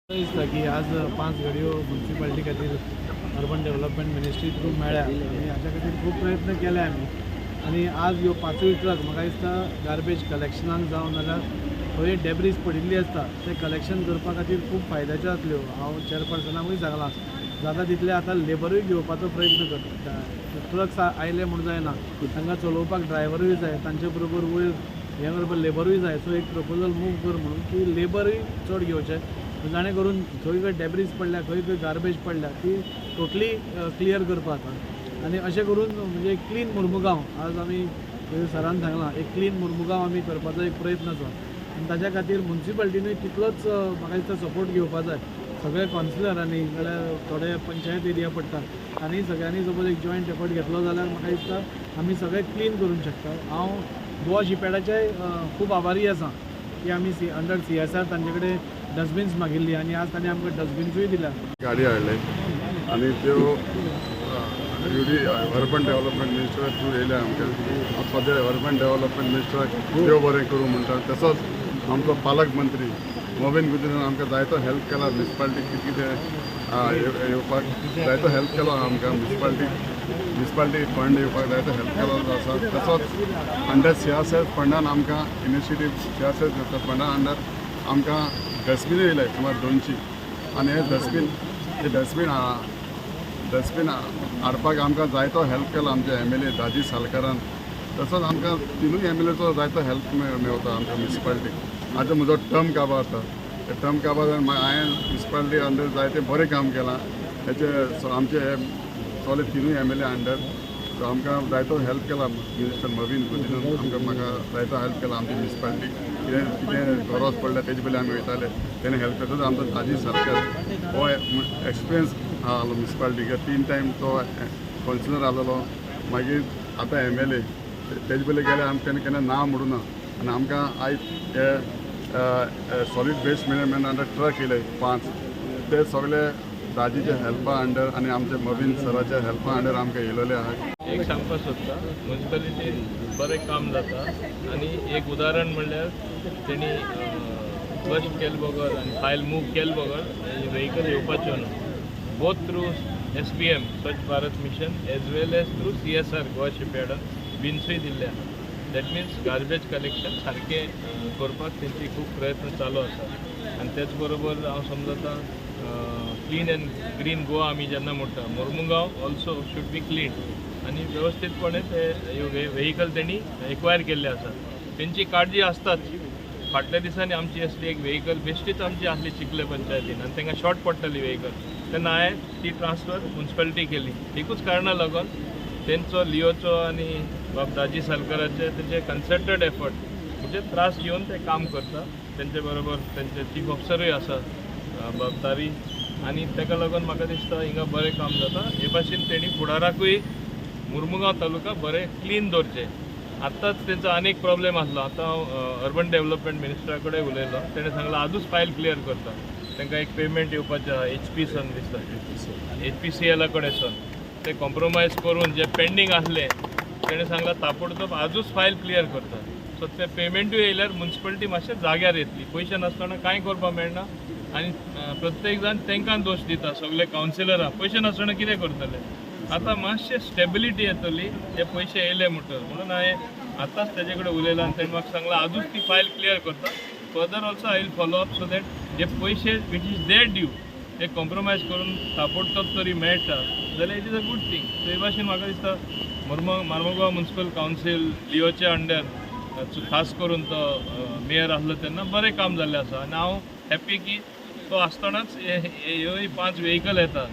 दिसता की आज 5 गाडयो म्युन्सिपालिटी खातीर अर्बन डेव्हलपमेंट मिनिस्ट्री थ्रू मेळ्ळ्या आनी हाच्या खातीर खूब प्रयत्न केले आमी आनी आज ह्यो 5य ट्रक म्हाका दिसता गार्बेज कलेक्शनाक जावन नाल्यार खंय डेब्रीज पडिल्ली आसता ते कलेक्शन करपा खातीर खूब फायद्याच्यो जातल्यो। हांव चेअरपर्सनाकूय सांगलां जाता तितले आतां लेबरूय घेवपाचो प्रयत्न करता। ट्रक्स आयले म्हूण जायना, तांकां चलोवपाक ड्रायव्हरूय जाय, तांचे बरोबर वयर हे करपाक लेबरूय जाय। सो एक प्रपोजल मूव कर म्हणून की लेबरूय चड घेवचे जाणे करून खंय खंय डेब्रीज पडल्या, खंय खंय गार्बेज पडल्या ती टोटली क्लियर करपा आता आनी अशें करून म्हणजे एक क्लीन मुर्मुगांव आज आमी सरान सांगलां एक क्लीन मुर्मुगांव आमी करपाचो एक प्रयत्न आसा आनी ताच्या खातीर म्युन्सिपालिटीनूय तितलोच म्हाका दिसता सपोर्ट घेवपा जाय सगळे कावन्सिलरांनी नाल्यार थोडे पंचायत एरिया पडटा आनी सगळ्यांनी सपोज एक जॉयंट एफर्ट घेतलो जाल्यार म्हाका दिसता आमी सगळे क्लीन करूंक शकता। हांव गोवा शिपयार्डाचे खूब आभारी आसा की आमी अंडर CSR तांचे कडेन डस्टबिन्स मागिल्ली आनी आज तांणी आमकां डस्टबिन्सूय दिल्या। गाडी हाडले आनी त्यो अर्बन डेव्हलपमेंट मिनिस्टर थ्रू येयल्या आमकां सद्या अर्बन डेव्हलपमेंट मिनिस्टराक देव बरें करूं म्हणटा। तसोच आमचो पालक मंत्री मोविन गुदिनान आमकां जायतो हेल्प केला म्युन्सिपालिटीक कितें कितें येवपाक जायतो हेल्प केलो आमकां म्युन्सिपालिटी फंड येवपाक जायतो हेल्प केलो आसा। तसोच अंडर CSR फंडान आमकां इनिशिएटीव CSR फंडा अंडर आमकां डस्टबीन येयले सुमार 200 आनी हे डस्टबीन हाडपाक आमकां जायतो हेल्प केलो आमचे MLA दाजी सालकारान। तसोच आमकां तिनूय MLAचो जायतो हेल्प मेळटा आमच्या म्युन्सिपालिटीक। आतां म्हजो टर्म काबार आसा ते टर्म काबार हांवें म्युन्सिपालिटी अंडर जायतें बरें काम केलां। हेचे आमचे सगळे तिनूय MLA अंडर सो आमकां जायतो हेल्प केला मिनिस्टर मोविन गुदिनान आमकां म्हाका जायतो हेल्प केला आमची म्युन्सिपालिटीक कितें कितें गरज पडल्या तेजे पयलीं आमी वयताले तेणें हेल्प करता। आमचो दाजी सरकार हो एक्सपिरियन्स आसलो म्युन्सिपालिटीक 3 टायम तो कावन्सिलर आसलो मागीर आतां MLA तेजे पयलीं गेल्यार आमकां केन्ना ना म्हणूं ना आनी आमकां आयज हे सॉलीड वेस्ट मॅनेजमेंट अंडर ट्रक येयले 5 ते सगळे दाजीच्या हेल्पा अंडर आनी आमचे मोविन सराच्या हेल्पा अंडर आमकां येयलेले आहा। एक सांगपाक सोदता म्युन्सिपालिटीन बरें काम जाता आनी एक उदाहरण म्हणल्यार तेणी फ्लश केले बगर आनी फायल मूव केले बगर व्हेकल येवपाच्यो न्हू बोथ थ्रू SBM स्वच्छ भारत मिशन एज वेल एज थ्रू CSR गोवा शिपयार्डान बिन्सूय दिल्ल्या। दॅट मिन्स गार्बेज कलेक्शन सारकें करपाक तेंची खूब प्रयत्न चालू आसा आनी तेच बरोबर हांव समजता क्लीन एंड ग्रीन गोवा आमी जेन्ना म्हणटा Mormugao also should be clean आनी वेवस्थीतपणे ते व्हेकल तेणी एक्वायर केल्ले आसा। तेंची काळजी आसताच। फाटल्या दिसांनी आमची असली एक व्हेकल बेश्टीच आमची आसली चिखले पंचायतीन आनी तांकां शॉर्ट पडटाली व्हेकल तेन्ना हांवें ती ट्रान्सफर म्युन्सिपालिटी केली। एकूच कारणां लागून तेंचो लिओचो आनी बाब दाजी सालकाराचे तेचे कन्सर्टेड एफर्ट म्हणजे त्रास घेवन ते काम करता। तेंचे बरोबर तेंचे चीफ ऑफिसरूय आसा बाबदारी आनी ताका लागून म्हाका दिसता हिंगा बरें काम जाता। हे भाशेन तेणी फुडाराकूय मुर्मुगांव तालुका बरें क्लीन दवरचें। आत्ताच तेंचो आनीक प्रॉब्लेम आसलो। आतां हांव अर्बन डेव्हलपमेंट मिनिस्टरा कडेन उलयलो तेणें सांगलां आजूच फायल क्लियर करता। तांकां एक पेमेंट येवपाचें आहा HP सन दिसता HPCL कडेन सन ते कॉम्प्रोमायज करून जे पेंडींग आसलें तेणें सांगलां ताबडतोब आजूच फायल क्लियर करता। सो ते पेमेंटूय येयल्यार म्युन्सिपालिटी मातशें जाग्यार येतली। पयशे नासतना कांय करपाक मेळना आनी प्रत्येक जाण तांकां दोश दिता सगळे कावन्सिलरां पयशे नासतना कितें करतले। आतां मातशें स्टेबिलिटी येतली हे पयशे येयले म्हणून हांवें आतांच तेजे कडेन उलयलां आनी तेणें म्हाका सांगलां आजूच ती फायल क्लियर करता। Further also I will follow up so that जे पयशे वीच इज देअर ड्यू ते कॉम्प्रोमायज करून ताबडतोब तरी मेळटा जाल्यार it is a good thing. So हे भाशेन म्हाका दिसता मोर्मुगांव म्युन्सिपल कावन्सील लिओचे अंडर खास करून तो मेयर आसलो तेन्ना बरें काम जाल्लें आसा आनी हांव हॅप्पी की तो आसतनाच ह्योय 5 व्हेकल येता